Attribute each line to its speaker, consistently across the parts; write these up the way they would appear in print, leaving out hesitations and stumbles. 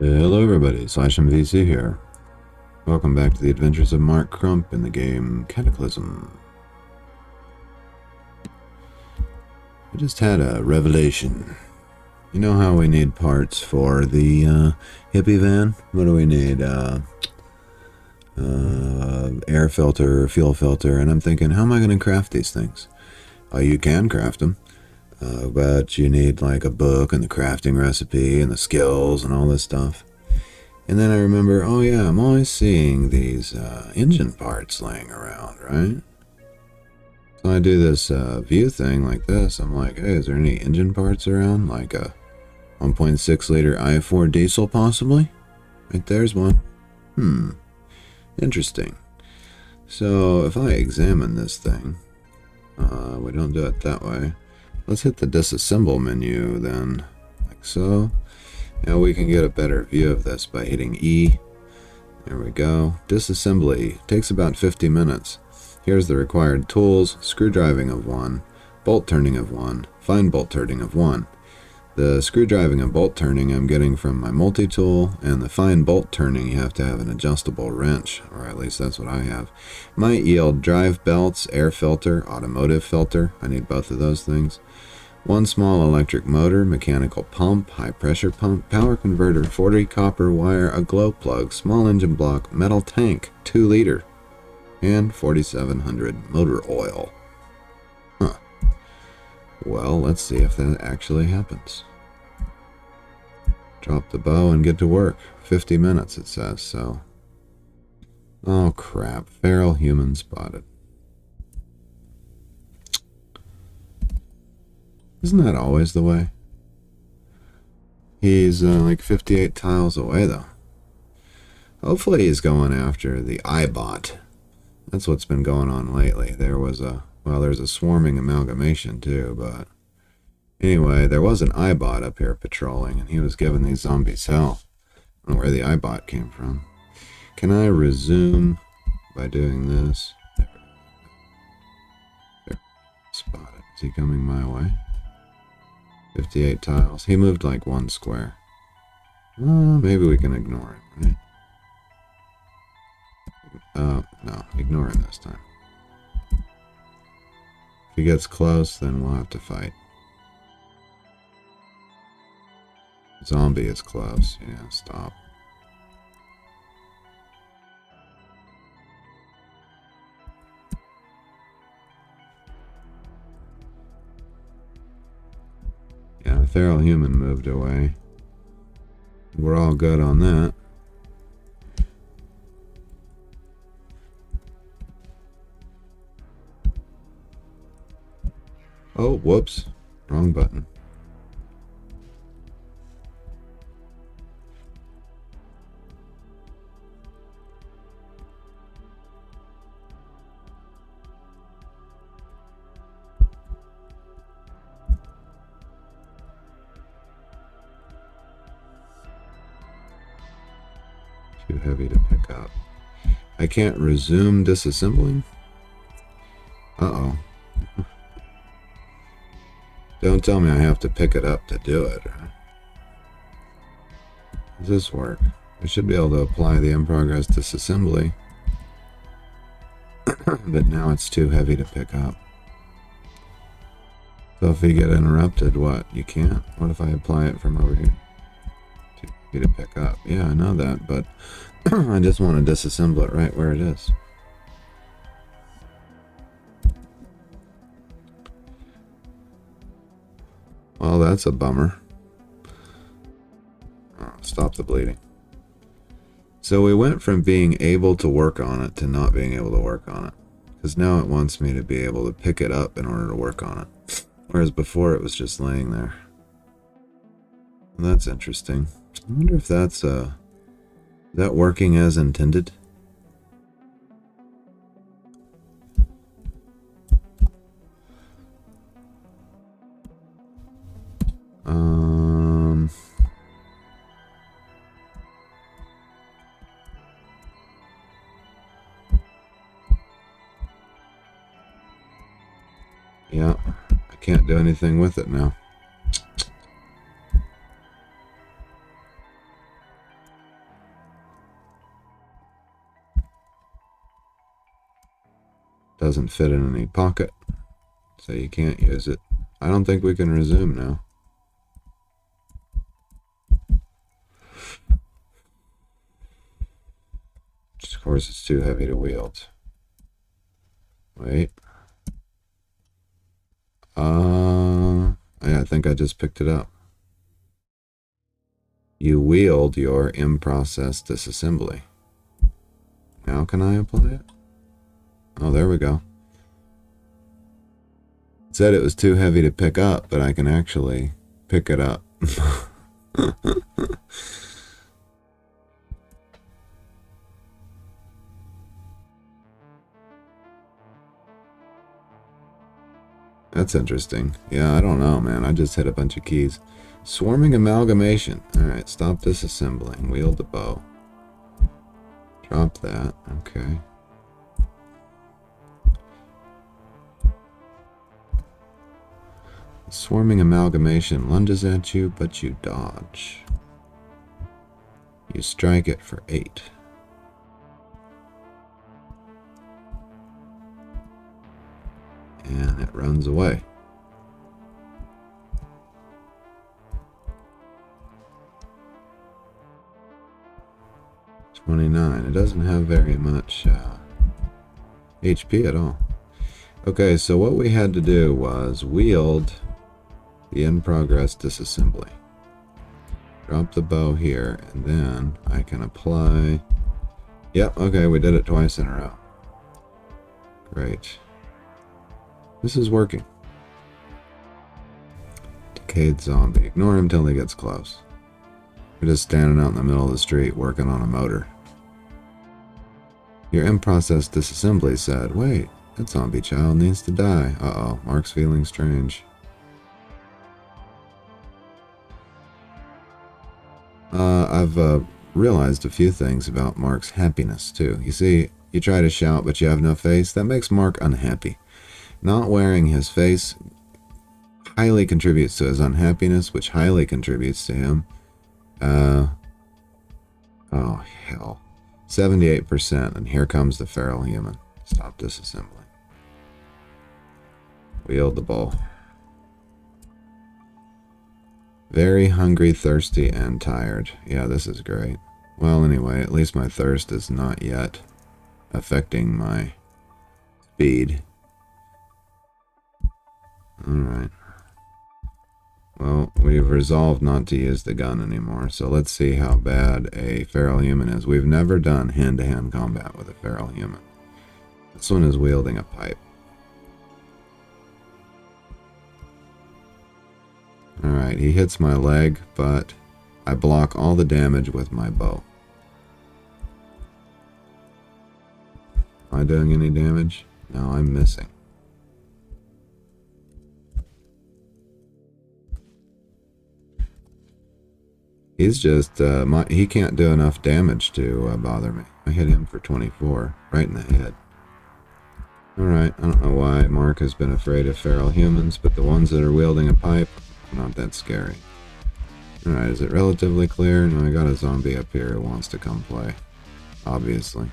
Speaker 1: Hello everybody, /MVC here. Welcome back to the adventures of Mark Crump in the game Cataclysm. I just had a revelation. You know how we need parts for the hippie van? What do we need? Air filter, fuel filter, and I'm thinking, how am I going to craft these things? You can craft them, but you need like a book and the crafting recipe and the skills and all this stuff. And then I remember, oh yeah, I'm always seeing these engine parts laying around, right? So I do this view thing like this. I'm like, hey, is there any engine parts around? Like a 1.6 liter i4 diesel possibly? Right there's one. Interesting. So if I examine this thing, we don't do it that way. Let's hit the disassemble menu then, like so. Now we can get a better view of this by hitting E. There we go. Disassembly takes about 50 minutes. Here's the required tools: screwdriving of 1, bolt turning of 1, fine bolt turning of 1. The screwdriving and bolt turning I'm getting from my multi-tool, and the fine bolt turning you have to have an adjustable wrench, or at least that's what I have. Might yield drive belts, air filter, automotive filter. I need both of those things. 1 small electric motor, mechanical pump, high pressure pump, power converter, 40 copper wire, a glow plug, small engine block, metal tank, 2 liter, and 4700 motor oil. Huh. Well, let's see if that actually happens. Drop the bow and get to work. 50 minutes it says, so. Oh crap, feral human spotted. Isn't that always the way? He's like 58 tiles away though. Hopefully he's going after the iBot. That's what's been going on lately. There's a swarming amalgamation too, but anyway, there was an iBot up here patrolling and he was giving these zombies hell. I don't know where the iBot came from. Can I resume by doing this? There. Spotted. Is he coming my way? 58 tiles. He moved like 1 square. Maybe we can ignore it, right? No, ignore him this time. If he gets close, then we'll have to fight. Zombie is close. Yeah, stop. Yeah, the feral human moved away. We're all good on that. Oh, whoops. Wrong button. Too heavy to pick up. I can't resume disassembling? Uh-oh. Don't tell me I have to pick it up to do it. Right? Does this work? I should be able to apply the in-progress disassembly. But now it's too heavy to pick up. So if you get interrupted, what? You can't? What if I apply it from over here? Too heavy to pick up. Yeah, I know that, but I just want to disassemble it right where it is. Well, that's a bummer. Oh, stop the bleeding. So we went from being able to work on it to not being able to work on it. Because now it wants me to be able to pick it up in order to work on it. Whereas before it was just laying there. Well, that's interesting. I wonder if that's is that working as intended? Yeah, I can't do anything with it now. Doesn't fit in any pocket, so you can't use it. I don't think we can resume now. Of course, it's too heavy to wield. Wait. I think I just picked it up. You wield your in-process disassembly. Now can I apply it? Oh, there we go. It said it was too heavy to pick up, but I can actually pick it up. That's interesting. Yeah, I don't know, man. I just hit a bunch of keys. Swarming amalgamation. Alright, stop disassembling. Wield the bow. Drop that. Okay. Swarming amalgamation lunges at you, but you dodge. You strike it for 8. And it runs away. $29. It doesn't have very much HP at all. Okay, so what we had to do was wield the in-progress disassembly. Drop the bow here, and then I can apply... Yep, okay, we did it twice in a row. Great. This is working. Decayed zombie. Ignore him till he gets close. We're just standing out in the middle of the street working on a motor. Your in-process disassembly said, wait, that zombie child needs to die. Uh-oh, Mark's feeling strange. I've realized a few things about Mark's happiness, too. You see, you try to shout, but you have no face. That makes Mark unhappy. Not wearing his face highly contributes to his unhappiness, which highly contributes to him. Oh, hell. 78%, and here comes the feral human. Stop disassembling. Wield the bow. Very hungry, thirsty, and tired. Yeah, this is great. Well, anyway, at least my thirst is not yet affecting my speed. Alright. Well, we've resolved not to use the gun anymore, so let's see how bad a feral human is. We've never done hand-to-hand combat with a feral human. This one is wielding a pipe. Alright, he hits my leg, but I block all the damage with my bow. Am I doing any damage? No, I'm missing. He's just, he can't do enough damage to bother me. I hit him for 24, right in the head. Alright, I don't know why Mark has been afraid of feral humans, but the ones that are wielding a pipe, not that scary. Alright, is it relatively clear? No, I got a zombie up here who wants to come play. Obviously.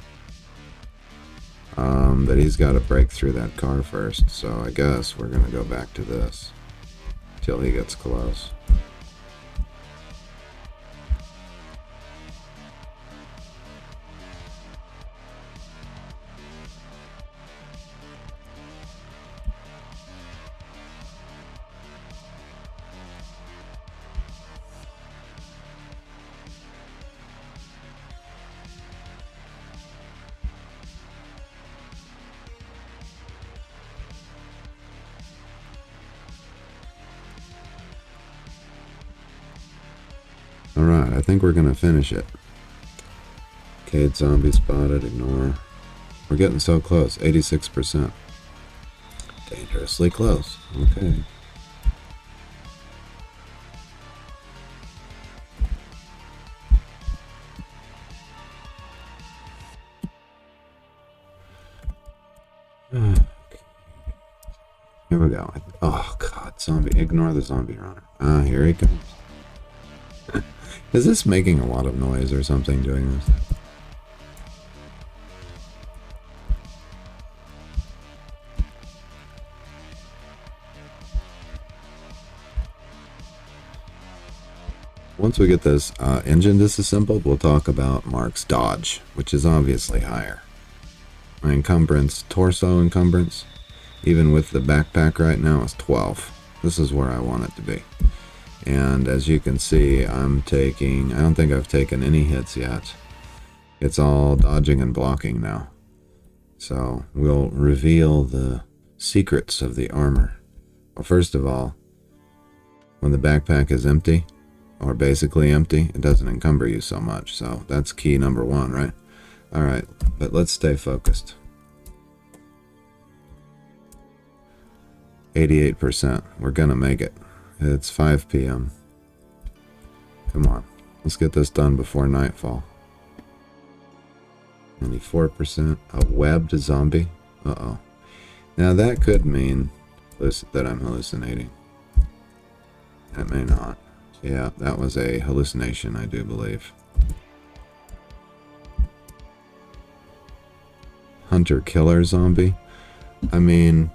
Speaker 1: But he's got to break through that car first, so I guess we're going to go back to this. Till he gets close. Alright, I think we're going to finish it. Cade zombie spotted, ignore. We're getting so close, 86%. Dangerously close, okay. Here we go. Oh god, zombie, ignore the zombie runner. Ah, here he comes. Is this making a lot of noise or something doing this? Once we get this engine disassembled, we'll talk about Mark's dodge, which is obviously higher. My encumbrance, torso encumbrance, even with the backpack right now, is 12. This is where I want it to be. And as you can see, I don't think I've taken any hits yet. It's all dodging and blocking now. So we'll reveal the secrets of the armor. Well, first of all, when the backpack is empty, or basically empty, it doesn't encumber you so much. So that's key number one, right? All right, but let's stay focused. 88%. We're gonna make it. It's 5 p.m. Come on, let's get this done before nightfall. 94%. A webbed zombie. Uh-oh. Now that could mean that I'm hallucinating. That may not. Yeah, that was a hallucination, I do believe. Hunter-killer zombie? I mean,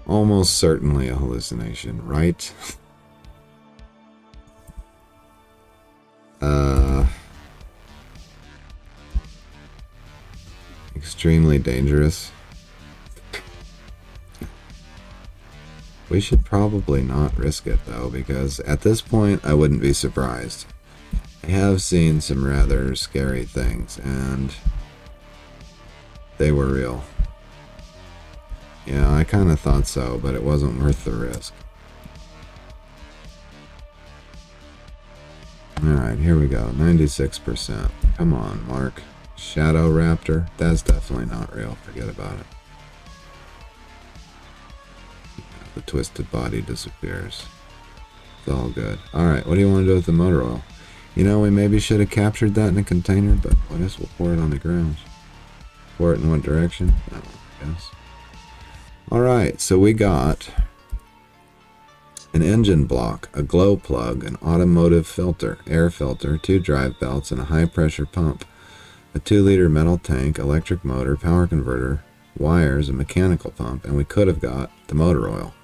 Speaker 1: almost certainly a hallucination, right? Extremely dangerous. We should probably not risk it, though, because at this point, I wouldn't be surprised. I have seen some rather scary things, and they were real. Yeah, I kind of thought so, but it wasn't worth the risk. Alright, here we go. 96%. Come on, Mark. Shadow Raptor? That's definitely not real. Forget about it. The twisted body disappears. It's all good. Alright, what do you want to do with the motor oil? You know, we maybe should have captured that in a container, but I guess we'll pour it on the ground. Pour it in what direction? I guess. Alright, so we got an engine block, a glow plug, an automotive filter, air filter, 2 drive belts, and a high pressure pump, a 2-liter metal tank, electric motor, power converter, wires, a mechanical pump, and we could have got the motor oil.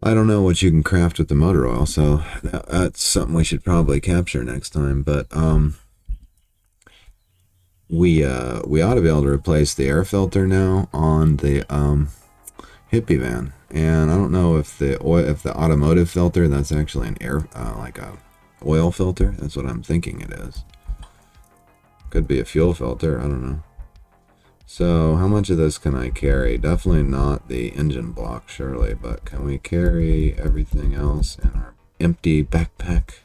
Speaker 1: I don't know what you can craft with the motor oil, so that's something we should probably capture next time, but we ought to be able to replace the air filter now on the hippie van, and I don't know if the automotive filter, that's actually an air like a oil filter. That's what I'm thinking it is. Could be a fuel filter, I don't know. So how much of this can I carry? Definitely not the engine block, surely, but can we carry everything else in our empty backpack?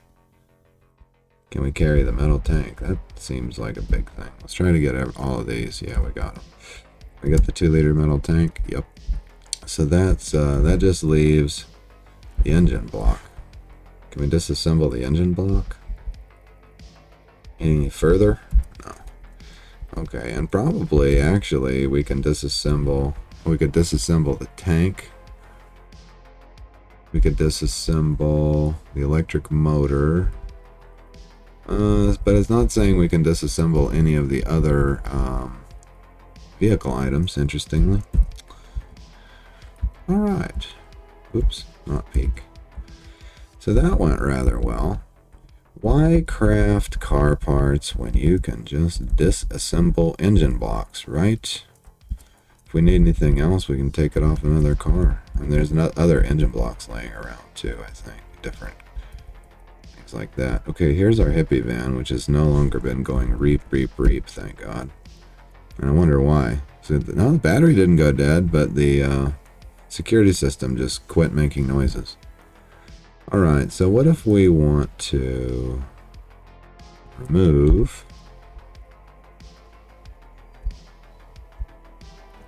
Speaker 1: Can we carry the metal tank? That seems like a big thing. Let's try to get all of these. Yeah, we got them. We got the 2-liter metal tank. Yep. So that's that just leaves the engine block. Can we disassemble the engine block any further? No. Okay, and probably actually we can disassemble. We could disassemble the tank. We could disassemble the electric motor. But it's not saying we can disassemble any of the other vehicle items, interestingly. Alright. Oops, not peak. So that went rather well. Why craft car parts when you can just disassemble engine blocks, right? If we need anything else, we can take it off another car. And there's other engine blocks laying around too, I think. Different things like that. Okay, here's our hippie van, which has no longer been going reap, reap, reap, thank God. And I wonder why. So, no, the battery didn't go dead, but the security system just quit making noises. Alright, so what if we want to remove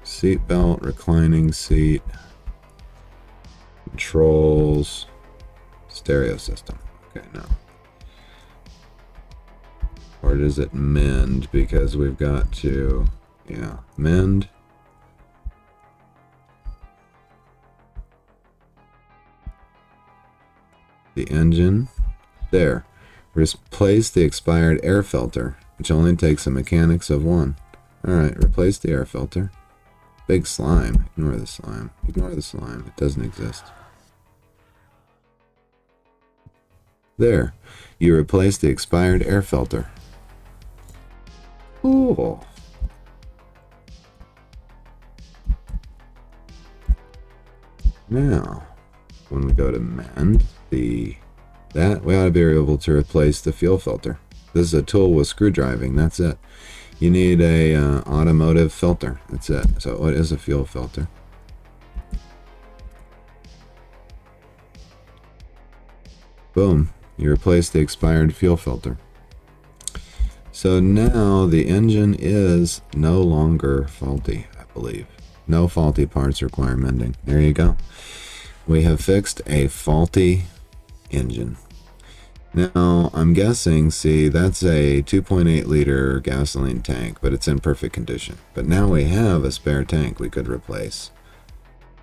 Speaker 1: seat belt, reclining seat, controls, stereo system. Okay, no. Or does it mend? Because we've got to, yeah, mend. The engine. There. Replace the expired air filter. which only takes the mechanics of 1. Alright, replace the air filter. Big slime. Ignore the slime. Ignore the slime. It doesn't exist. There. You replace the expired air filter. Cool. Now, when we go to mend that, we ought to be able to replace the fuel filter. This is a tool with screw driving. That's it. You need a automotive filter. That's it. So what is a fuel filter? Boom. You replace the expired fuel filter. So now the engine is no longer faulty, I believe. No faulty parts require mending. There you go. We have fixed a faulty engine. Now, I'm guessing, see, that's a 2.8 liter gasoline tank, but it's in perfect condition. But now we have a spare tank we could replace.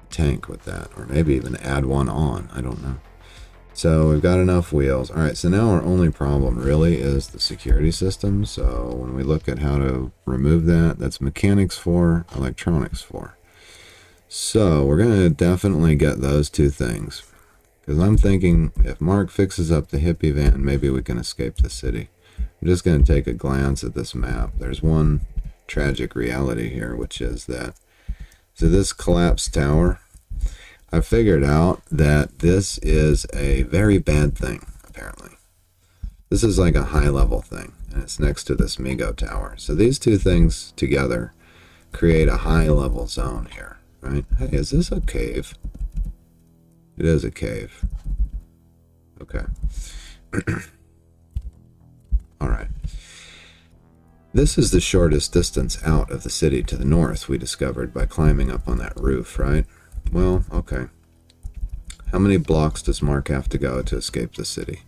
Speaker 1: Tank with that, or maybe even add one on. I don't know. So we've got enough wheels. All right, so now our only problem really is the security system. So when we look at how to remove that, that's mechanics 4, electronics 4. So we're going to definitely get those two things. Because I'm thinking if Mark fixes up the hippie van, maybe we can escape the city. I'm just going to take a glance at this map. There's one tragic reality here, which is that, so this collapsed tower, I figured out that this is a very bad thing, apparently. This is like a high-level thing, and it's next to this Migo tower. So these two things together create a high-level zone here, right? Hey, is this a cave? It is a cave. Okay. All right. This is the shortest distance out of the city to the north, we discovered by climbing up on that roof, right? Well, okay. How many blocks does Mark have to go to escape the city?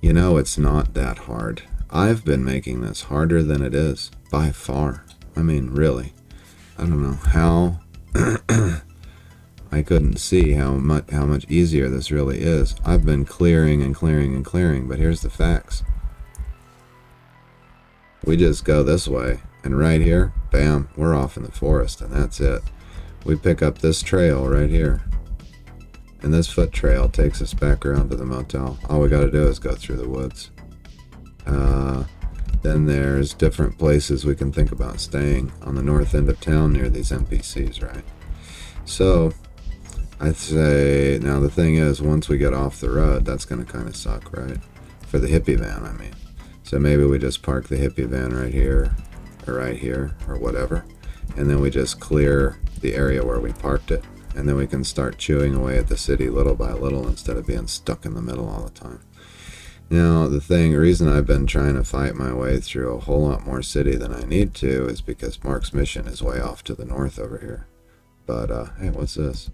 Speaker 1: You know, it's not that hard. I've been making this harder than it is, by far. I mean, really. I don't know how I couldn't see how much easier this really is. I've been clearing and clearing and clearing, but here's the facts. We just go this way, and right here, bam, we're off in the forest, and that's it. We pick up this trail right here, and this foot trail takes us back around to the motel. All we got to do is go through the woods. Then there's different places we can think about staying on the north end of town near these NPCs, right? So I'd say, now the thing is, once we get off the road, that's going to kind of suck, right? For the hippie van, I mean. So maybe we just park the hippie van right here, or whatever, and then we just clear the area where we parked it, and then we can start chewing away at the city little by little instead of being stuck in the middle all the time. Now, the reason I've been trying to fight my way through a whole lot more city than I need to is because Mark's mission is way off to the north over here. But, hey, what's this?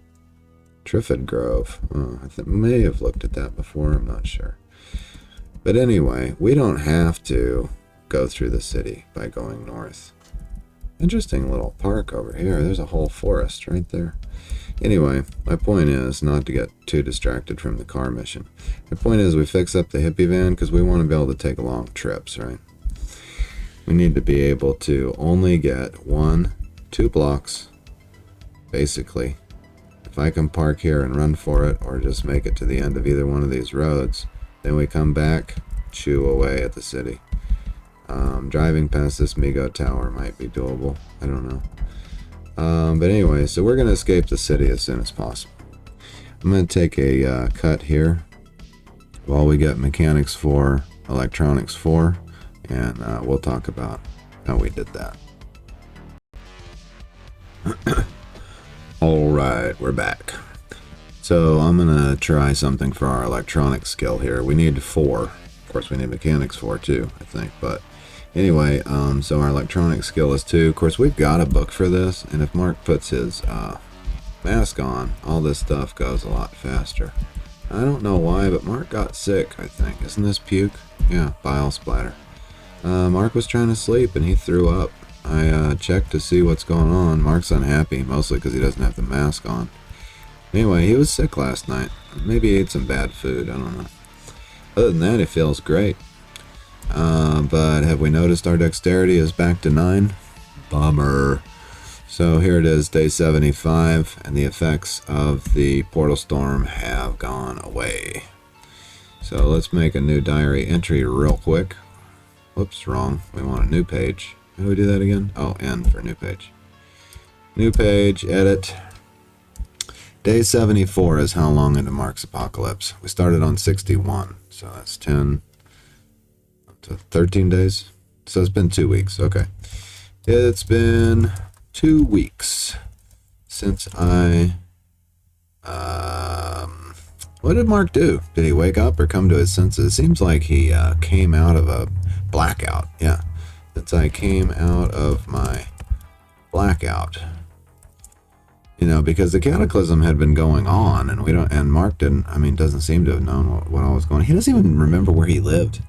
Speaker 1: Triffid Grove. Oh, I may have looked at that before, I'm not sure. But anyway, we don't have to go through the city by going north. Interesting little park over here. There's a whole forest right there. Anyway, my point is not to get too distracted from the car mission. The point is we fix up the hippie van because we want to be able to take long trips, right? We need to be able to only get 1-2 blocks, basically. If I can park here and run for it, or just make it to the end of either one of these roads, then we come back, chew away at the city. Driving past this Migo tower might be doable. I don't know. But anyway, so we're going to escape the city as soon as possible. I'm going to take a cut here while we get mechanics 4, electronics 4, and we'll talk about how we did that. Alright, we're back. So I'm going to try something for our electronics skill here. We need 4. Of course, we need mechanics 4 too, I think. But anyway, so our electronics skill is 2. Of course, we've got a book for this, and if Mark puts his mask on, all this stuff goes a lot faster. I don't know why, but Mark got sick, I think. Isn't this puke? Yeah, bile splatter. Mark was trying to sleep, and he threw up. I checked to see what's going on. Mark's unhappy, mostly because he doesn't have the mask on. Anyway, he was sick last night. Maybe he ate some bad food, I don't know. Other than that, he feels great. But have we noticed our dexterity is back to 9? Bummer. So here it is, day 75, and the effects of the portal storm have gone away. So let's make a new diary entry real quick. Whoops, wrong. We want a new page. How do we do that again? Oh, N for new page. New page, edit. Day 74 is how long into Mark's apocalypse. We started on 61, so that's 10 to 13 days. So it's been 2 weeks. Okay. It's been 2 weeks since I... what did Mark do? Did he wake up or come to his senses? It seems like he came out of a blackout. Yeah. Since I came out of my blackout. You know, because the Cataclysm had been going on, and Mark doesn't seem to have known what all was going on. He doesn't even remember where he lived.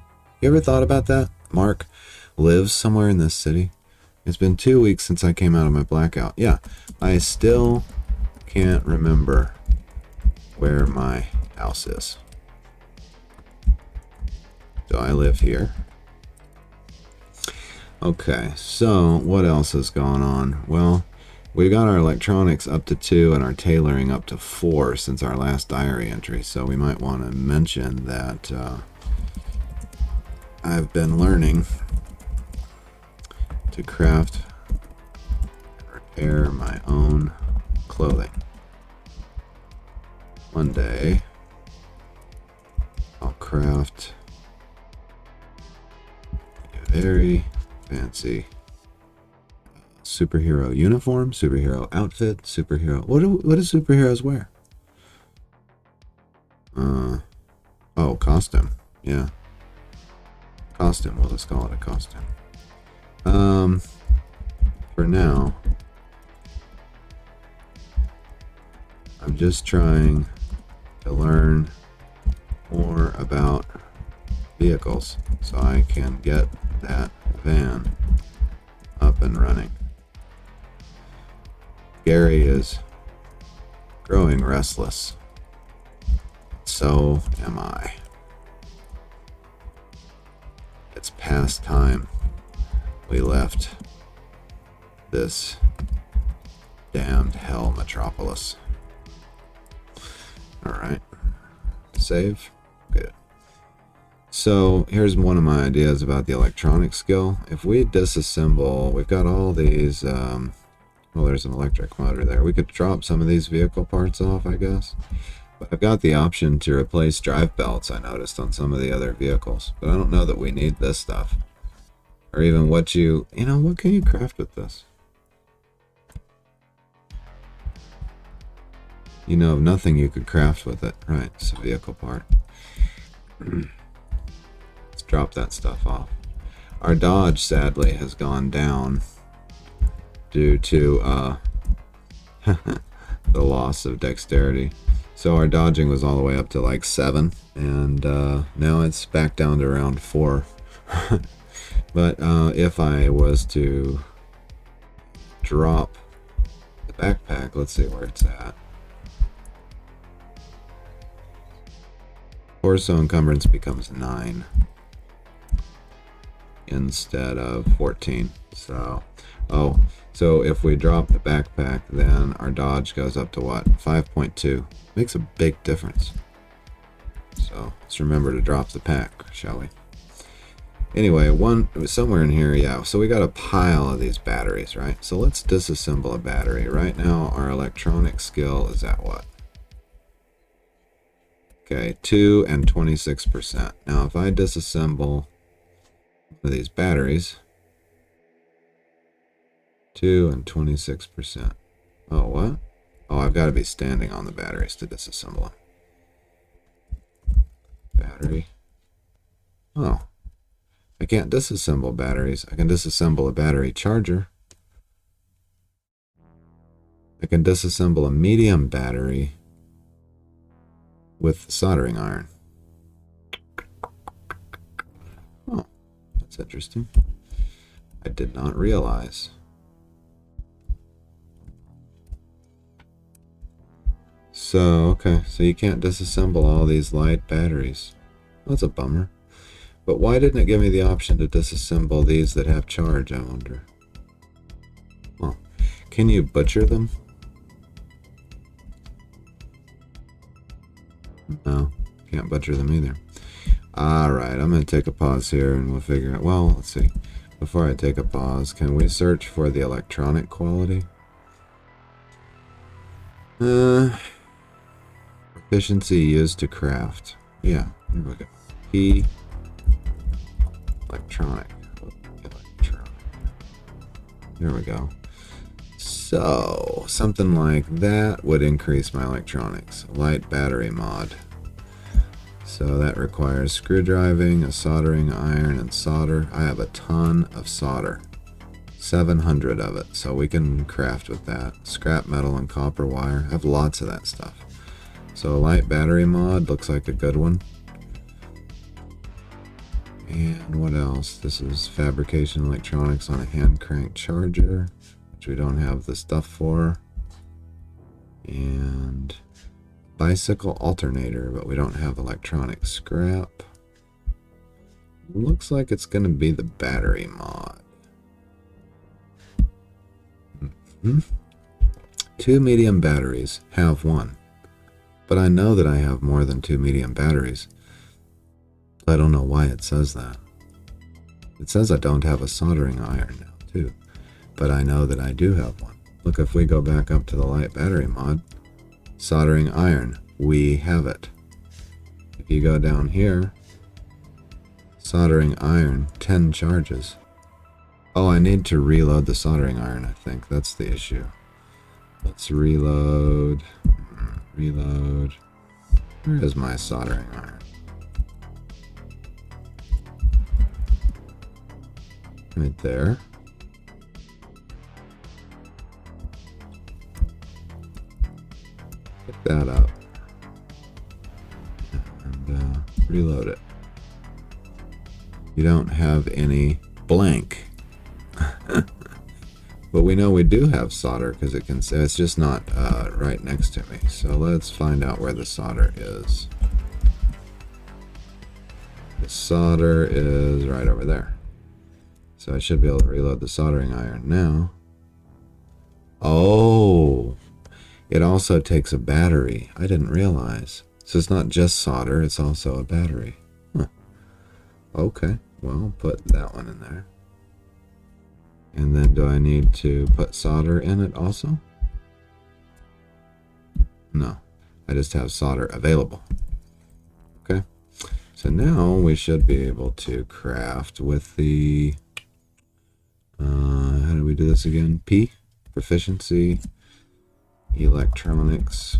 Speaker 1: You ever thought about that? Mark lives somewhere in this city. It's been 2 weeks since I came out of my blackout. Yeah, I still can't remember where my house is. Do I live here? Okay, so what else has gone on? Well, we got our electronics up to 2 and our tailoring up to 4 since our last diary entry. So we might want to mention that I've been learning to craft and repair my own clothing. One day I'll craft a very fancy superhero uniform, superhero outfit, superhero... What do superheroes wear? Oh, costume. Yeah. Costume. We'll just call it a costume. For now, I'm just trying to learn more about vehicles so I can get that van up and running. Gary is growing restless. So am I. It's past time we left this damned hell metropolis. Alright. Save. Good. So here's one of my ideas about the electronic skill. If we disassemble, we've got all these, well, there's an electric motor there. We could drop some of these vehicle parts off, I guess. But I've got the option to replace drive belts, I noticed, on some of the other vehicles. But I don't know that we need this stuff. Or even what what can you craft with this? You know of nothing you could craft with it. Right, it's a vehicle part. Let's drop that stuff off. Our dodge, sadly, has gone down due to the loss of dexterity. So our dodging was all the way up to like 7, and now it's back down to around 4. But if I was to drop the backpack, let's see where it's at. Torso encumbrance becomes 9 instead of 14. So, so if we drop the backpack, then our dodge goes up to what? 5.2. Makes a big difference. So let's remember to drop the pack, shall we? Anyway, somewhere in here, yeah. So we got a pile of these batteries, right? So let's disassemble a battery. Right now, our electronic skill is at what? Okay, 2 and 26%. Now, if I disassemble one of these batteries, 2 and 26%. Oh, what? Oh, I've got to be standing on the batteries to disassemble them. Battery. Oh. I can't disassemble batteries. I can disassemble a battery charger. I can disassemble a medium battery with soldering iron. Oh, that's interesting. I did not realize. So, okay, so you can't disassemble all these light batteries. That's a bummer. But why didn't it give me the option to disassemble these that have charge, I wonder? Well, can you butcher them? No, can't butcher them either. Alright, I'm going to take a pause here and we'll figure out... Well, let's see. Before I take a pause, can we search for the electronic quality? Efficiency used to craft. Yeah, here we go. P... Electronic. There we go. So, something like that would increase my electronics. Light battery mod. So that requires screwdriving, a soldering iron, and solder. I have a ton of solder. 700 of it, so we can craft with that. Scrap metal and copper wire. I have lots of that stuff. So a light battery mod looks like a good one. And what else? This is fabrication electronics on a hand crank charger, which we don't have the stuff for. And bicycle alternator, but we don't have electronic scrap. Looks like it's going to be the battery mod. 2 medium batteries. Have 1. But I know that I have more than 2 medium batteries. I don't know why it says that. It says I don't have a soldering iron now, too. But I know that I do have one. Look, if we go back up to the light battery mod, soldering iron, we have it. If you go down here, soldering iron, 10 charges. Oh, I need to reload the soldering iron, I think. That's the issue. Let's reload. Reload. Where is my soldering iron? Right there. Pick that up. And reload it. You don't have any blank. But we know we do have solder because it can say it's just not right next to me. So let's find out where the solder is. The solder is right over there. So I should be able to reload the soldering iron now. Oh, it also takes a battery. I didn't realize. So it's not just solder, it's also a battery. Huh. Okay, well, put that one in there. And then do I need to put solder in it also? No, I just have solder available. Okay, so now we should be able to craft with the, how do we do this again? P, proficiency, electronics.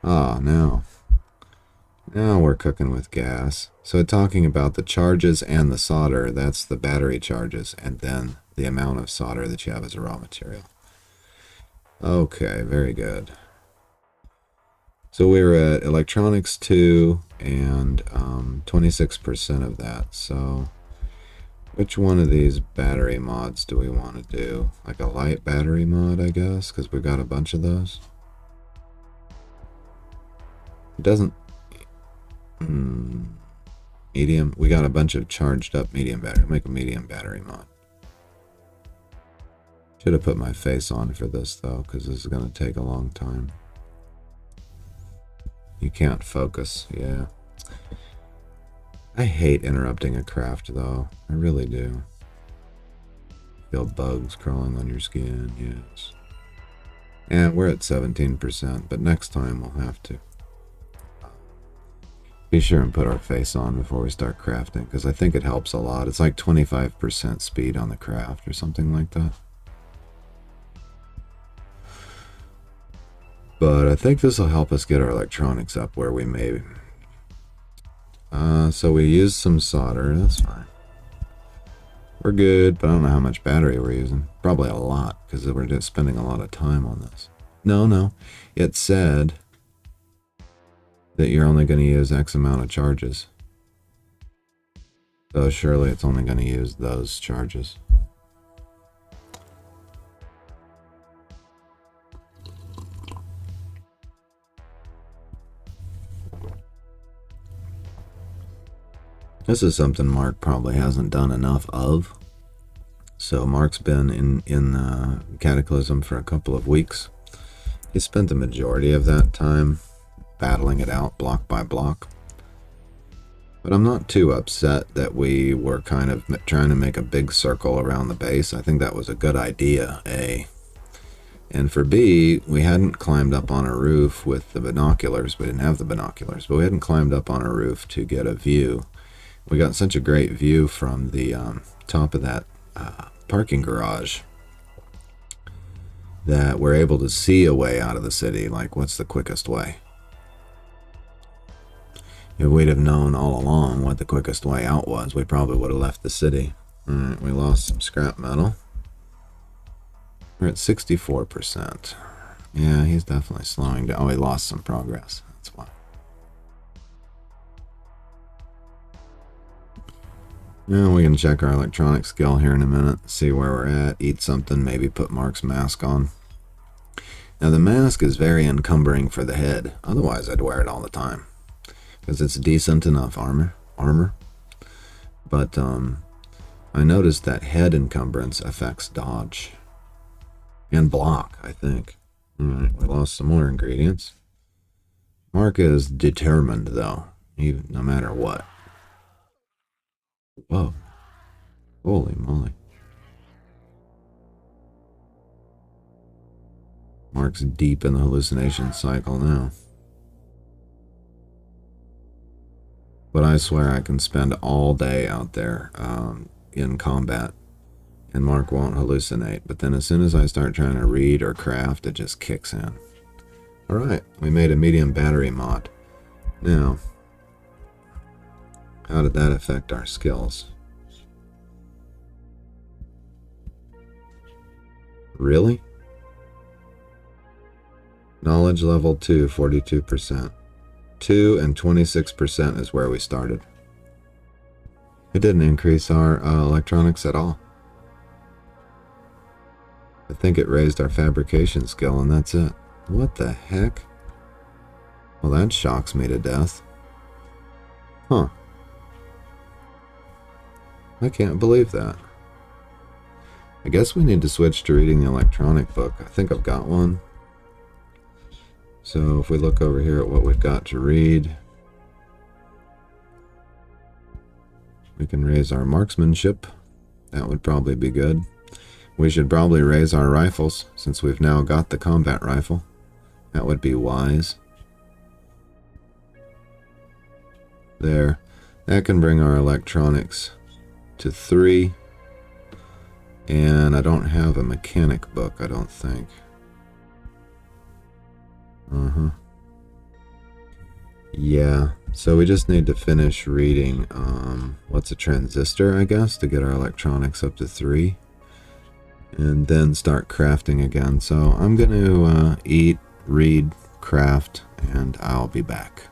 Speaker 1: Ah, now we're cooking with gas. So talking about the charges and the solder, that's the battery charges, and then the amount of solder that you have as a raw material. Okay, very good. So we're at electronics 2 and 26% of that. So which one of these battery mods do we want to do? Like a light battery mod, I guess, because we've got a bunch of those. It doesn't... medium. We got a bunch of charged up medium battery. Make a medium battery mod. Should have put my face on for this though, because this is going to take a long time. You can't focus. Yeah. I hate interrupting a craft though. I really do. Feel bugs crawling on your skin. Yes. And we're at 17%, but next time we'll have to. Be sure and put our face on before we start crafting, because I think it helps a lot. It's like 25% speed on the craft or something like that. But I think this will help us get our electronics up where we may. So we used some solder. That's fine. We're good, but I don't know how much battery we're using. Probably a lot, because we're just spending a lot of time on this. No. It said that you're only going to use X amount of charges. So surely it's only going to use those charges. This is something Mark probably hasn't done enough of. So Mark's been in Cataclysm for a couple of weeks. He spent the majority of that time battling it out block by block. But I'm not too upset that we were kind of trying to make a big circle around the base. I think that was a good idea, A. And for B, we hadn't climbed up on a roof with the binoculars. We didn't have the binoculars, but we hadn't climbed up on a roof to get a view. We got such a great view from the top of that parking garage that we're able to see a way out of the city. Like, what's the quickest way? If we'd have known all along what the quickest way out was, we probably would have left the city. All right, we lost some scrap metal. We're at 64%. Yeah, he's definitely slowing down. Oh, he lost some progress. That's why. Now we can check our electronic skill here in a minute, see where we're at, eat something, maybe put Mark's mask on. Now the mask is very encumbering for the head. Otherwise I'd wear it all the time, because it's decent enough armor. But I noticed that head encumbrance affects dodge. And block, I think. Alright, we lost some more ingredients. Mark is determined, though, even no matter what. Whoa. Holy moly. Mark's deep in the hallucination cycle now. But I swear I can spend all day out there in combat, and Mark won't hallucinate. But then as soon as I start trying to read or craft, it just kicks in. Alright, we made a medium battery mod. Now, how did that affect our skills? Really? Knowledge level 2, 42%. 2 and 26% is where we started. It didn't increase our electronics at all. I think it raised our fabrication skill, and that's it. What the heck? Well, that shocks me to death. Huh. I can't believe that. I guess we need to switch to reading the electronic book. I think I've got one. So if we look over here at what we've got to read, we can raise our marksmanship. That would probably be good. We should probably raise our rifles, since we've now got the combat rifle. That would be wise. There. That can bring our electronics to 3. And I don't have a mechanic book, I don't think. Yeah, so we just need to finish reading, what's a transistor, I guess, to get our electronics up to 3. And then start crafting again. So I'm going to eat, read, craft, and I'll be back.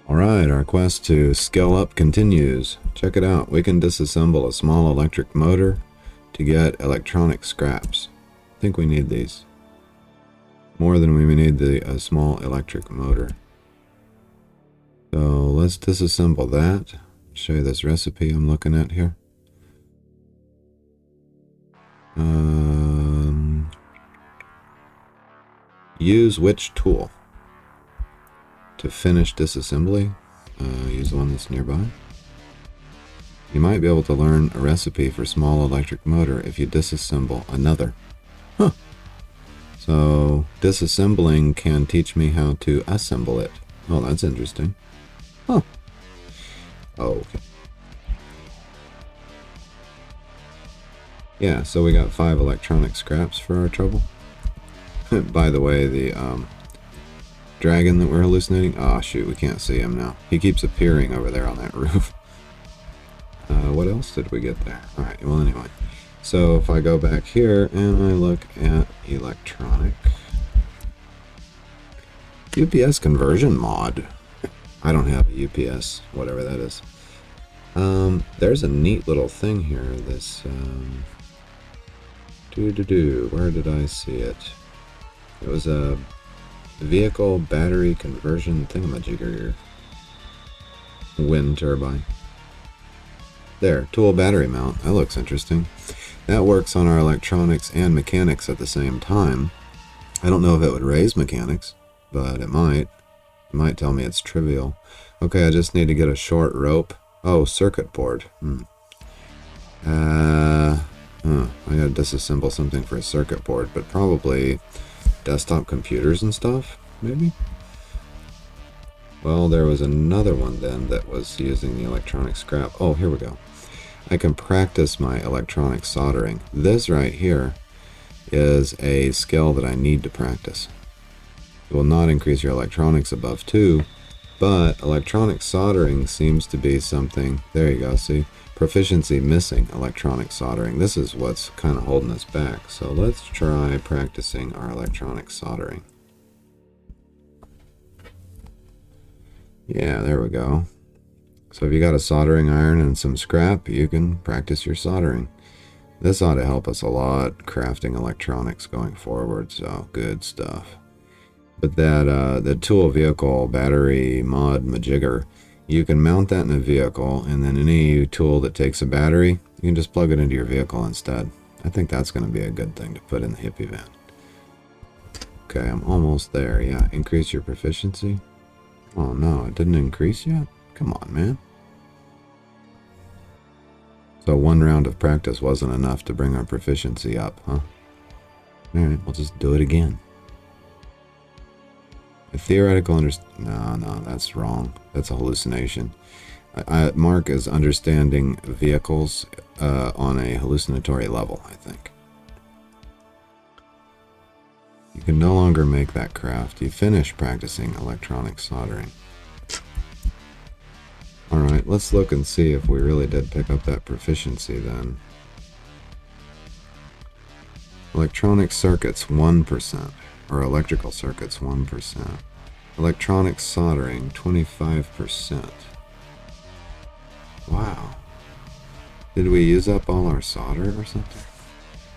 Speaker 1: Alright, our quest to skill up continues. Check it out. We can disassemble a small electric motor to get electronic scraps. I think we need these. More than we need the small electric motor. So let's disassemble that. Show you this recipe I'm looking at here. Use which tool to finish disassembly? Use the one that's nearby. You might be able to learn a recipe for small electric motor if you disassemble another. Huh. So disassembling can teach me how to assemble it. Oh, that's interesting. Huh. Oh, okay. Yeah, so we got 5 electronic scraps for our trouble. By the way, the dragon that we're hallucinating... Oh, shoot, we can't see him now. He keeps appearing over there on that roof. What else did we get there? Alright, well, anyway. So if I go back here and I look at electronic... UPS conversion mod. I don't have a UPS, whatever that is. There's a neat little thing here. This... Where did I see it? It was a vehicle battery conversion thingamajigger. wind turbine. There, tool battery mount. That looks interesting. That works on our electronics and mechanics at the same time. I don't know if it would raise mechanics, but it might. It might tell me it's trivial. Okay, I just need to get a short rope. Oh, circuit board. I gotta disassemble something for a circuit board, but probably desktop computers and stuff, maybe? Well, there was another one then that was using the electronic scrap. Oh, here we go. I can practice my electronic soldering. This right here is a skill that I need to practice. It will not increase your electronics above 2, but electronic soldering seems to be something. There you go, see? Proficiency missing electronic soldering. This is what's kind of holding us back. So let's try practicing our electronic soldering. Yeah, there we go. So if you got a soldering iron and some scrap, you can practice your soldering. This ought to help us a lot crafting electronics going forward, so good stuff. But that the tool vehicle battery mod majigger, you can mount that in a vehicle, and then any tool that takes a battery, you can just plug it into your vehicle instead. I think that's going to be a good thing to put in the hippie van. Okay, I'm almost there. Yeah, increase your proficiency. Oh no, it didn't increase yet? Come on, man. So one round of practice wasn't enough to bring our proficiency up, huh? Alright, we'll just do it again. A theoretical No, that's wrong. That's a hallucination. Mark is understanding vehicles on a hallucinatory level, I think. You can no longer make that craft. You finish practicing electronic soldering. Alright, let's look and see if we really did pick up that proficiency then. Electronic circuits 1%, or electrical circuits 1%. Electronic soldering 25%. Wow. Did we use up all our solder or something?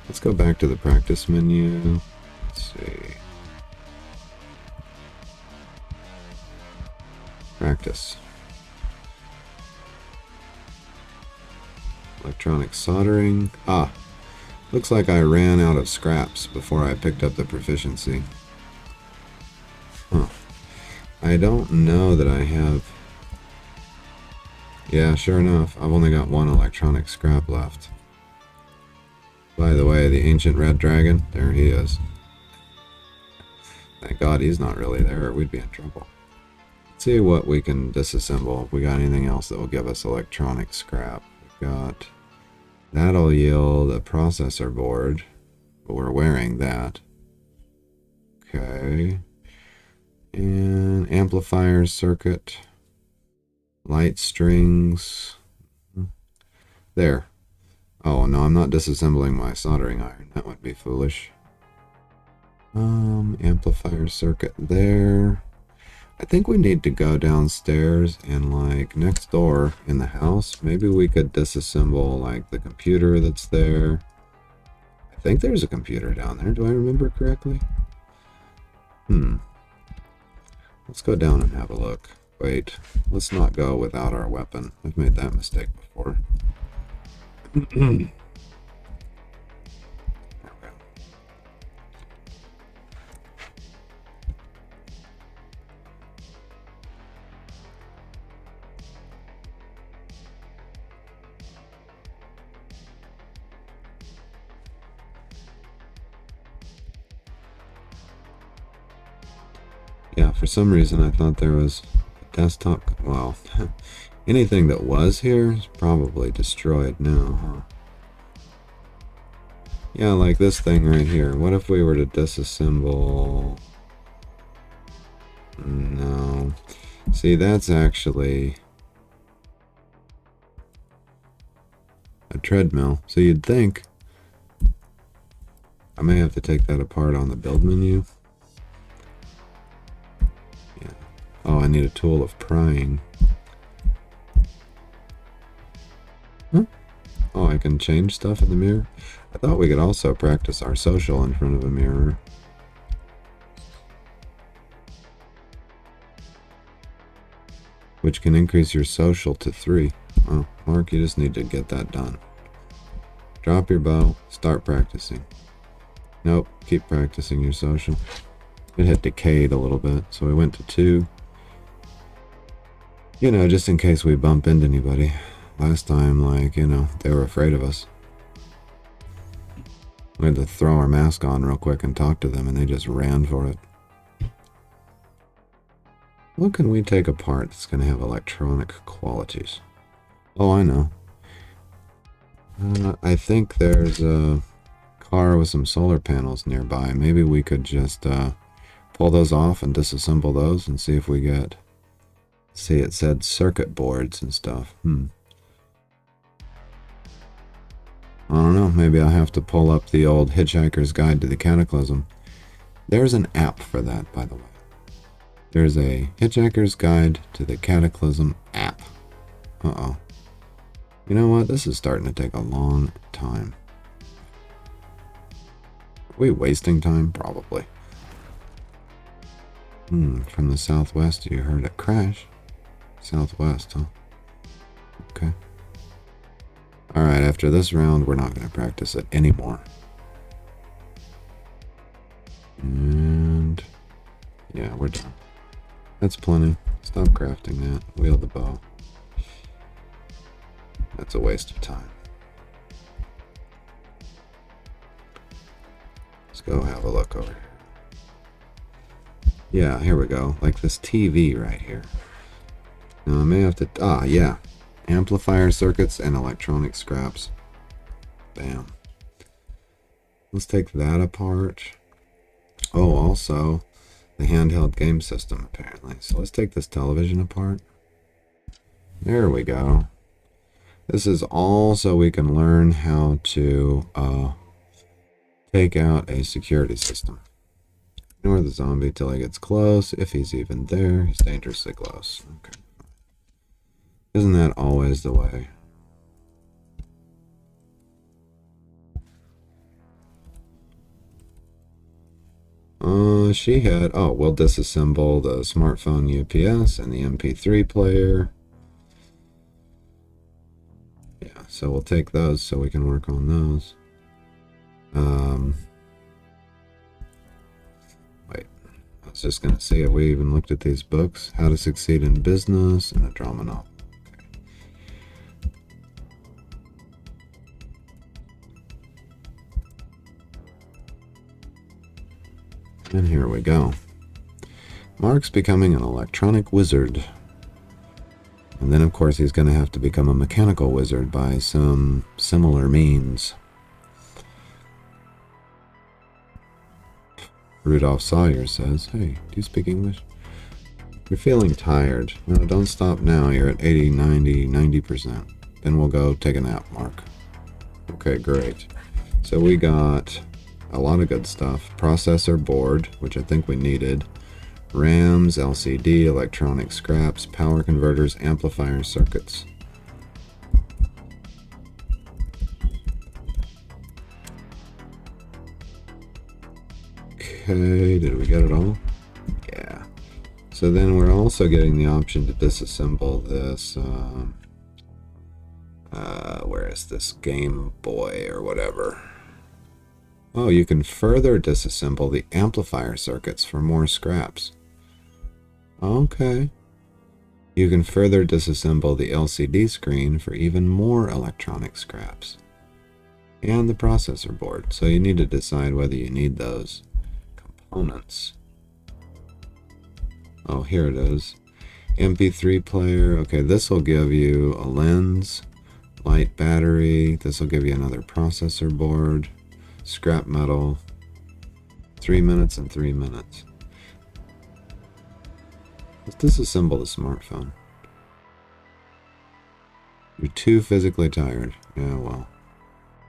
Speaker 1: Let's go back to the practice menu. Let's see. Practice. Electronic soldering. Ah, looks like I ran out of scraps before I picked up the proficiency. Huh. I don't know that I have... Yeah, sure enough, I've only got one electronic scrap left. By the way, the ancient red dragon, there he is. Thank God he's not really there, or we'd be in trouble. Let's see what we can disassemble. If we got anything else that will give us electronic scrap. We've got... That'll yield a processor board, but we're wearing that. Okay. And amplifier circuit. Light strings. There. Oh, no, I'm not disassembling my soldering iron. That would be foolish. Amplifier circuit there. I think we need to go downstairs and, like, next door in the house, maybe we could disassemble, like, the computer that's there. I think there's a computer down there. Do I remember correctly? Let's go down and have a look. Wait, let's not go without our weapon. I've made that mistake before. Okay. Yeah, for some reason I thought there was a desktop. Well, anything that was here is probably destroyed now, huh? Yeah, like this thing right here. What if we were to disassemble? No. See, that's actually a treadmill. So you'd think I may have to take that apart on the build menu. Oh, I need a tool of prying. Oh, I can change stuff in the mirror? I thought we could also practice our social in front of a mirror. which can increase your social to 3. Oh, Mark, you just need to get that done. Drop your bow, start practicing. Nope, keep practicing your social. It had decayed a little bit, so we went to 2. You know, just in case we bump into anybody. Last time, like, you know, they were afraid of us. We had to throw our mask on real quick and talk to them, and they just ran for it. What can we take apart that's going to have electronic qualities? Oh, I know. I think there's a car with some solar panels nearby. Maybe we could just pull those off and disassemble those and see if we get... See, it said circuit boards and stuff. I don't know, maybe I'll have to pull up the old Hitchhiker's Guide to the Cataclysm. There's an app for that, by the way. There's a Hitchhiker's Guide to the Cataclysm app. Uh-oh. You know what? This is starting to take a long time. Are we wasting time? Probably. From the southwest, you heard it crash. Southwest, huh? Okay. Alright, after this round, we're not going to practice it anymore. And... yeah, we're done. That's plenty. Stop crafting that. Wield the bow. That's a waste of time. Let's go have a look over here. Yeah, here we go. Like this TV right here. Now I may have to... ah, yeah. Amplifier circuits and electronic scraps. Bam. Let's take that apart. Oh, also the handheld game system, apparently. So let's take this television apart. There we go. This is all so we can learn how to take out a security system. Ignore the zombie till he gets close. If he's even there, he's dangerously close. Okay. Isn't that always the way? She had... oh, we'll disassemble the smartphone UPS and the MP3 player. Yeah, so we'll take those so we can work on those. Wait, I was just going to see if we even looked at these books. How to Succeed in Business and a drama novel. And here we go. Mark's becoming an electronic wizard. And then, of course, he's going to have to become a mechanical wizard by some similar means. Rudolph Sawyer says, hey, do you speak English? You're feeling tired. No, don't stop now. You're at 80, 90, 90%. Then we'll go take a nap, Mark. Okay, great. So we got a lot of good stuff. Processor board, which I think we needed. RAMs, LCD, electronic scraps, power converters, amplifier circuits. Okay, did we get it all? Yeah. So then we're also getting the option to disassemble this, where is this Game Boy or whatever? Oh, you can further disassemble the amplifier circuits for more scraps. Okay. You can further disassemble the LCD screen for even more electronic scraps. And the processor board. So you need to decide whether you need those components. Oh, here it is. MP3 player. Okay, this will give you a lens, light battery. This will give you another processor board. Scrap metal, 3 minutes and 3 minutes. Let's disassemble the smartphone. You're too physically tired. Yeah, well.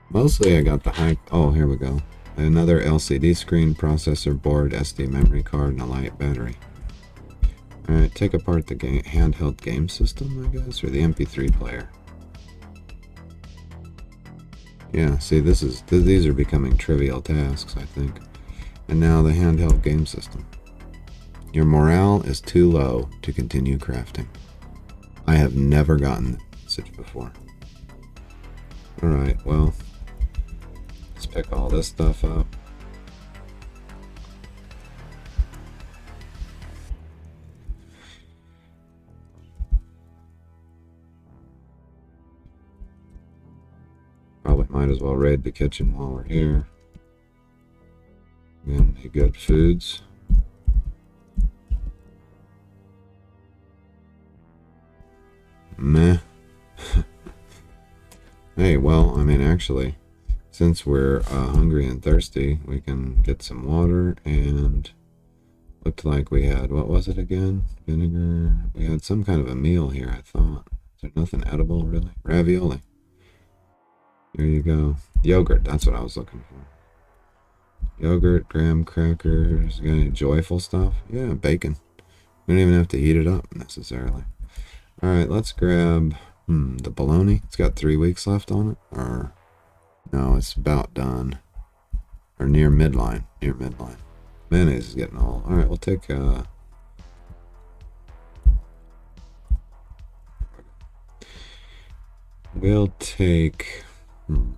Speaker 1: Mostly I got the high... oh, here we go. Another LCD screen, processor board, SD memory card, and a light battery. Alright, take apart the handheld game system, I guess, or the MP3 player. Yeah, see, these are becoming trivial tasks, I think. And now the handheld game system. Your morale is too low to continue crafting. I have never gotten the message before. Alright, well, let's pick all this stuff up. Probably might as well raid the kitchen while we're here. Any good foods? Meh. Hey, well, I mean, actually, since we're hungry and thirsty, we can get some water, and looked like we had, what was it again? Vinegar. We had some kind of a meal here, I thought. Is there nothing edible, really? Ravioli. There you go. Yogurt, that's what I was looking for. Yogurt, graham crackers. Got any joyful stuff? Yeah, bacon. We don't even have to heat it up necessarily. Alright, let's grab the bologna. It's got 3 weeks left on it. Or no, it's about done. Or near midline. Near midline. Mayonnaise is getting old. Alright, we'll take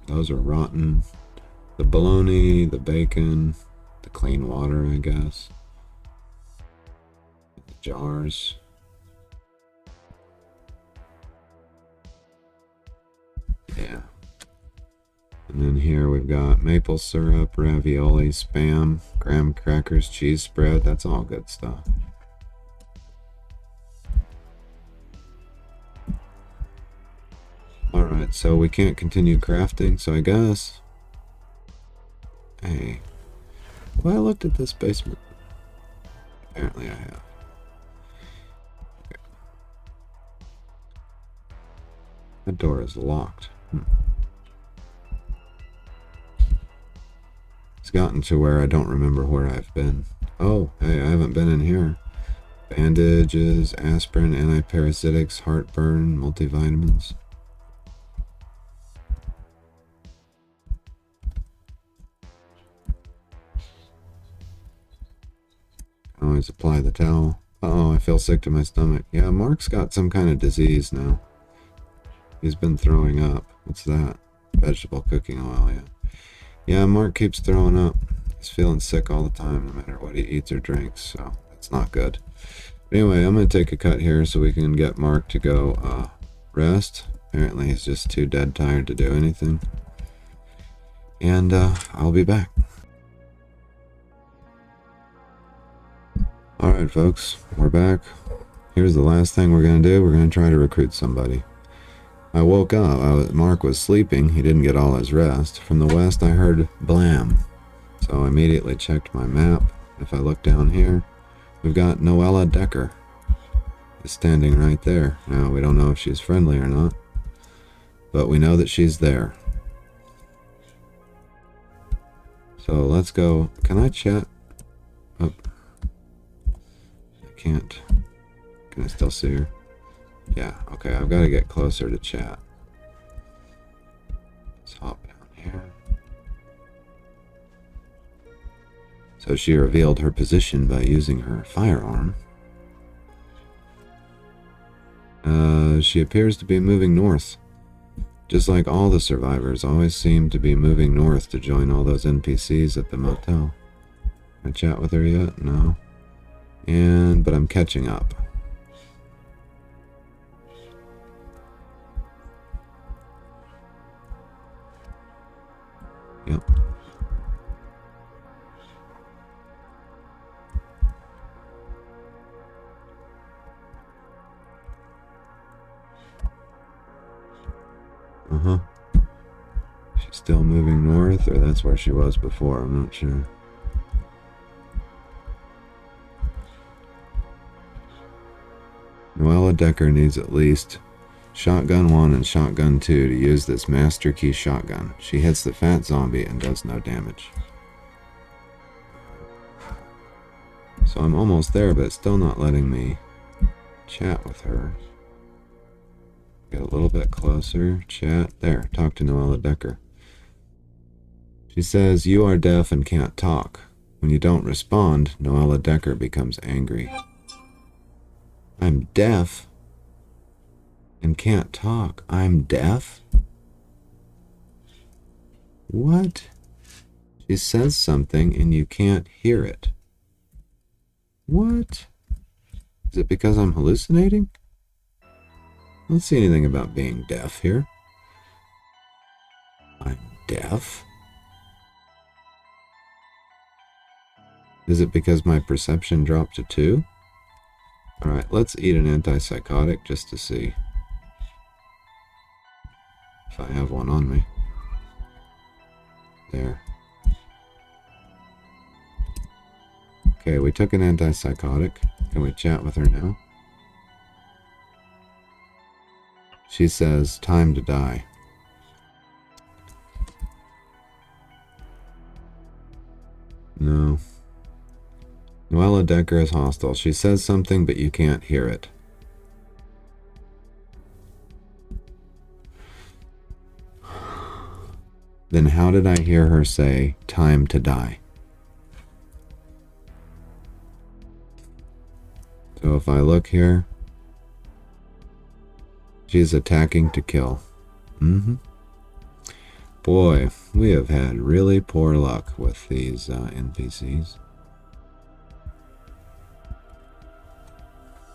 Speaker 1: those are rotten. The bologna, the bacon, the clean water, I guess. The jars. Yeah. And then here we've got maple syrup, ravioli, Spam, graham crackers, cheese spread. That's all good stuff. Alright, so we can't continue crafting, so I guess... Hey, have I looked at this basement? Apparently I have. Okay. That door is locked. It's gotten to where I don't remember where I've been. Oh, hey, I haven't been in here. Bandages, aspirin, antiparasitics, heartburn, multivitamins. Always apply the towel. Uh-oh, I feel sick to my stomach. Yeah, Mark's got some kind of disease now. He's been throwing up. What's that? Vegetable cooking oil, yeah. Yeah, Mark keeps throwing up. He's feeling sick all the time, no matter what he eats or drinks, so that's not good. Anyway, I'm going to take a cut here so we can get Mark to go rest. Apparently he's just too dead tired to do anything. And I'll be back. Alright folks, we're back. Here's the last thing we're going to do. We're going to try to recruit somebody. I woke up. Mark was sleeping. He didn't get all his rest. From the west I heard blam. So I immediately checked my map. If I look down here, we've got Noella Decker is standing right there. Now we don't know if she's friendly or not, but we know that she's there. So let's go. Can I chat? Oh. Can't. Can I still see her? Yeah, okay, I've got to get closer to chat. Let's hop down here. So she revealed her position by using her firearm. She appears to be moving north. Just like all the survivors always seem to be moving north to join all those NPCs at the motel. Can I chat with her yet? No. But I'm catching up. Yep. Uh-huh. She's still moving north, or that's where she was before, I'm not sure. Noella Decker needs at least shotgun 1 and shotgun 2 to use this master key shotgun. She hits the fat zombie and does no damage. So I'm almost there, but it's still not letting me chat with her. Get a little bit closer. Chat. There. Talk to Noella Decker. She says, "You are deaf and can't talk. When you don't respond, Noella Decker becomes angry." I'm deaf? and can't talk. I'm deaf? What? She says something and you can't hear it. What? Is it because I'm hallucinating? I don't see anything about being deaf here. I'm deaf? Is it because my perception dropped to 2? Alright, let's eat an antipsychotic just to see if I have one on me. There. Okay, we took an antipsychotic. Can we chat with her now? She says, time to die. No. Noella Decker is hostile. She says something, but you can't hear it. Then how did I hear her say, time to die? So if I look here, she's attacking to kill. Boy, we have had really poor luck with these NPCs.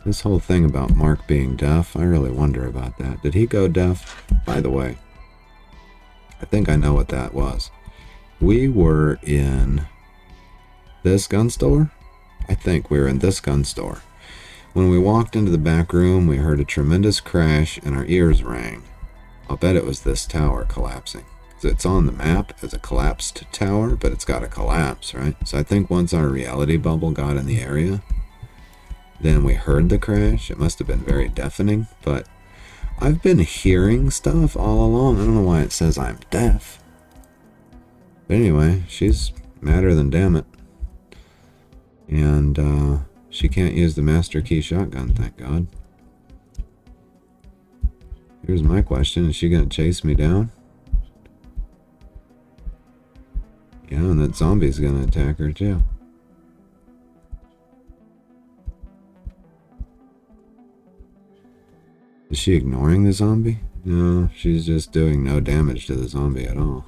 Speaker 1: This whole thing about Mark being deaf, I really wonder about that. Did he go deaf? By the way, I think I know what that was. We were in this gun store? I think we were in this gun store. When we walked into the back room, we heard a tremendous crash and our ears rang. I'll bet it was this tower collapsing. It's on the map as a collapsed tower, but it's got to collapse, right? So I think once our reality bubble got in the area, then we heard the crash. It must have been very deafening, but I've been hearing stuff all along. I don't know why it says I'm deaf. But anyway, she's madder than damn it. And she can't use the master key shotgun, thank God. Here's my question. Is she going to chase me down? Yeah, and that zombie's going to attack her too. Is she ignoring the zombie? No, she's just doing no damage to the zombie at all.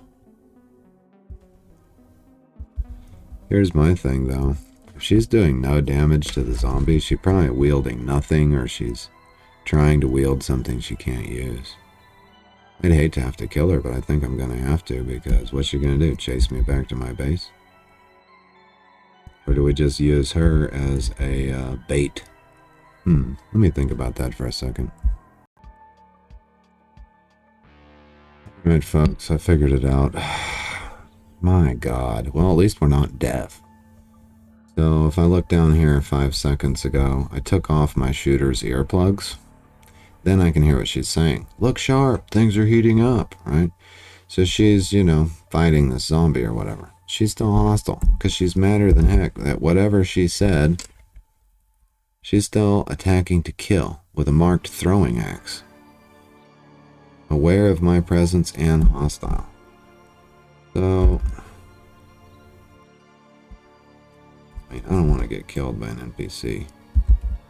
Speaker 1: Here's my thing though. If she's doing no damage to the zombie, she's probably wielding nothing, or she's trying to wield something she can't use. I'd hate to have to kill her, but I think I'm going to have to, because what's she going to do? Chase me back to my base? Or do we just use her as a bait? Let me think about that for a second. Alright folks, I figured it out. My God. Well, at least we're not deaf. So if I look down here 5 seconds ago, I took off my shooter's earplugs. Then I can hear what she's saying. Look sharp, things are heating up, right? So she's, you know, fighting this zombie or whatever. She's still hostile, because she's madder than heck that whatever she said, she's still attacking to kill with a marked throwing axe. Aware of my presence and hostile. So, I mean, I don't want to get killed by an NPC.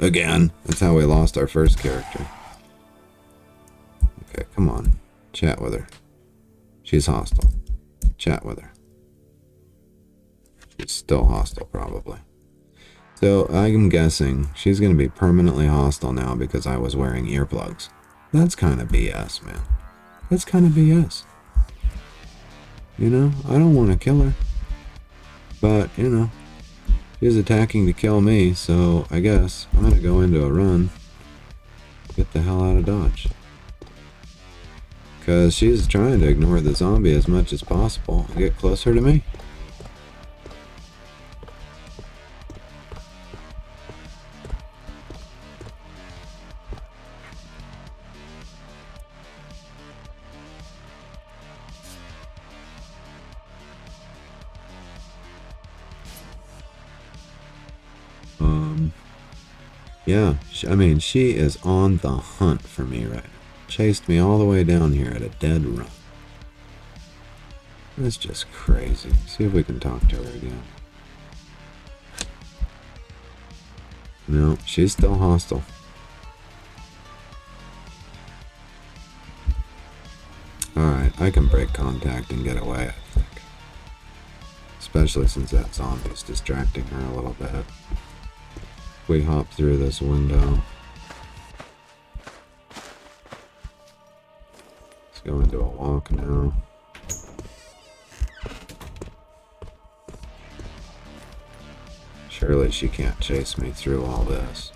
Speaker 1: Again, that's how we lost our first character. Okay, come on. Chat with her. She's hostile. Chat with her. She's still hostile, probably. So, I'm guessing she's going to be permanently hostile now because I was wearing earplugs. That's kind of BS, man. That's kind of BS. You know, I don't want to kill her. But, you know, she's attacking to kill me, so I guess I'm going to go into a run. Get the hell out of Dodge. Because she's trying to ignore the zombie as much as possible and get closer to me. Yeah, I mean, she is on the hunt for me right now. Chased me all the way down here at a dead run. That's just crazy. See if we can talk to her again. No, she's still hostile. Alright, I can break contact and get away, I think. Especially since that zombie's distracting her a little bit. We hop through this window. Let's go into a walk now. Surely she can't chase me through all this.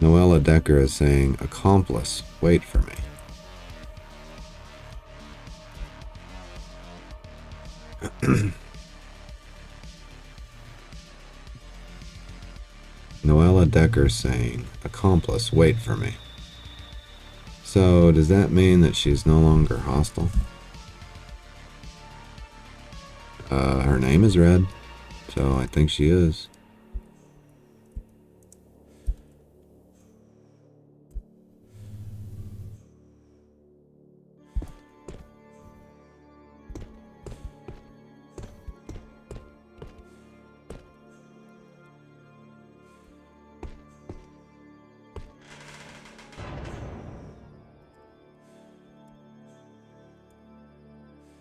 Speaker 1: Noella Decker is saying, "Accomplice, wait for me." Noella Decker saying, "Accomplice, wait for me." So, does that mean that she's no longer hostile? Her name is red, so I think she is.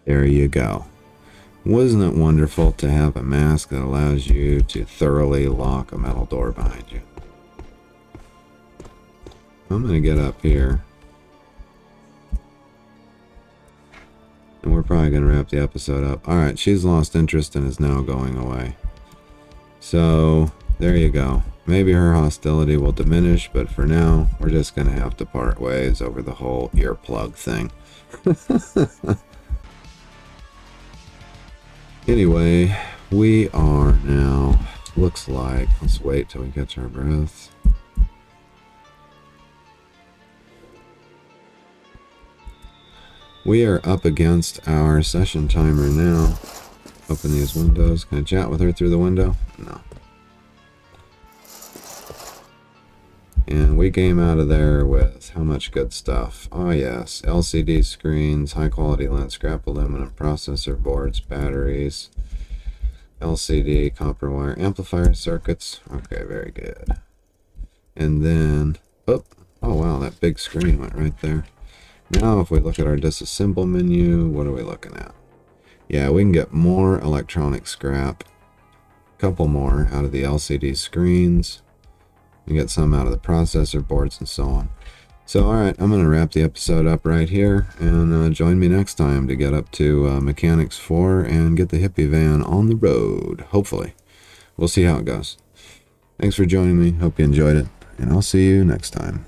Speaker 1: There you go. Wasn't it wonderful to have a mask that allows you to thoroughly lock a metal door behind you? I'm going to get up here. And we're probably going to wrap the episode up. Alright, she's lost interest and is now going away. So, there you go. Maybe her hostility will diminish, but for now, we're just going to have to part ways over the whole earplug thing. Anyway, we are now, looks like, let's wait till we catch our breath. We are up against our session timer now. Open these windows. Can I chat with her through the window? No. And we came out of there with how much good stuff? Oh yes, LCD screens, high quality lens, scrap aluminum, processor boards, batteries, LCD, copper wire, amplifier circuits. Okay, very good. And then, oh wow, that big screen went right there. Now if we look at our disassemble menu, what are we looking at? Yeah, we can get more electronic scrap, a couple more out of the LCD screens. You get some out of the processor boards and so on. So, alright, I'm going to wrap the episode up right here, and join me next time to get up to Mechanics 4 and get the hippie van on the road, hopefully. We'll see how it goes. Thanks for joining me, hope you enjoyed it, and I'll see you next time.